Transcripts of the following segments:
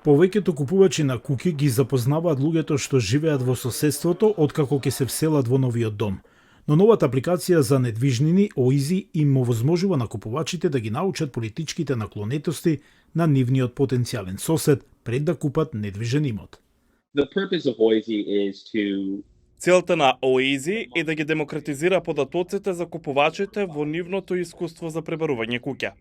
Повеќето купувачи на куќи ги запознаваат луѓето што живеат во соседството откако ќе се вселат во новиот дом. Но новата апликација за недвижнини Оизи им овозможува на купувачите да ги научат политичките наклонетости на нивниот потенцијален сосед пред да купат недвижен имот. The purpose of Oizy is to Целта на Oizy е да ги демократизира податоците за купувачите во нивното искуство за пребарување куќа.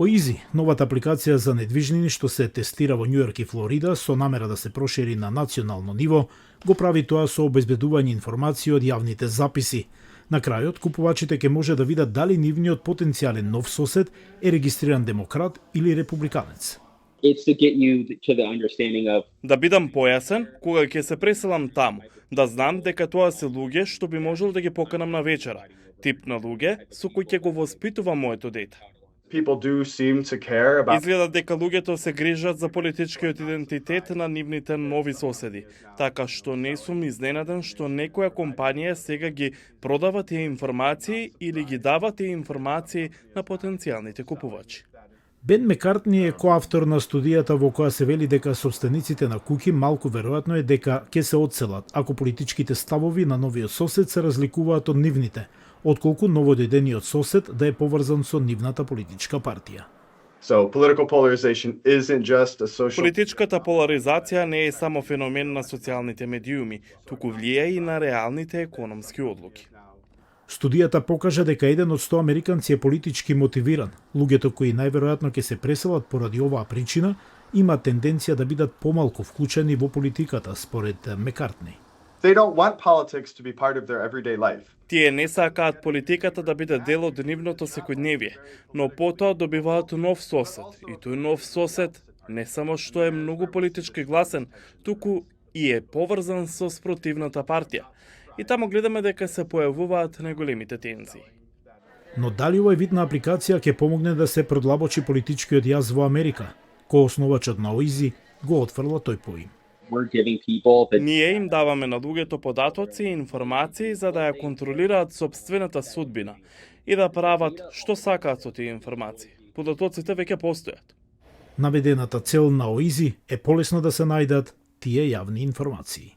Оизи, новата апликација за недвижнини што се тестира во Њујорк и Флорида со намера да се прошири на национално ниво, го прави тоа со обезбедување информации од јавните записи. На крајот, купувачите ќе може да видат дали нивниот потенцијален нов сосед е регистриран демократ или републиканец. it's to get you to the understanding of Да бидам појасен, кога ќе се преселам таму, да знам дека тоа се луѓе што би можел да ги поканам на вечера, тип на луѓе со кои ќе го воспитувам моето дете. People do seem to care about Изгледа дека луѓето се грижат за политичкиот идентитет на нивните нови соседи, така што не сум изненаден што некоја компанија сега ги продава тие информации или ги дава тие информации на потенцијалните купувачи. Бен Мекартни е коавтор на студијата во која се вели дека собствениците на куќи малку веројатно е дека ќе се одселат ако политичките ставови на новиот сосед се разликуваат од нивните, отколку новодојдениот сосед да е поврзан со нивната политичка партија. so political polarization isn't just a social Политичката поларизација не е само феномен на социјалните медиуми, туку влијае и на реалните економски одлуки. Студијата покажа дека 1 од 100 американци е политички мотивиран. Луѓето кои најверојатно ќе се преселат поради оваа причина имаат тенденција да бидат помалку вклучени во политиката, според Мекартни. they don't want politics to be part of their everyday life. Тие не сакаат политиката да биде дел од нивното секојдневие, но потоа добиваат нов сосед. И тој нов сосед не само што е многу политички гласен, туку и е поврзан со спротивната партија. И таму гледаме дека се појавуваат најголемите тензии. Но дали овој вид на апликација ќе помогне да се продлабочи политичкиот јаз во Америка? Коосновачот на Оизи го отфрла тој поим. we're giving people the Ние им даваме на луѓето податоци и информации за да ја контролираат сопствената судбина и да прават што сакаат со тие информации. Податоците веќе постојат. Наведената цел на Оизи е полесно да се најдат тие јавни информации.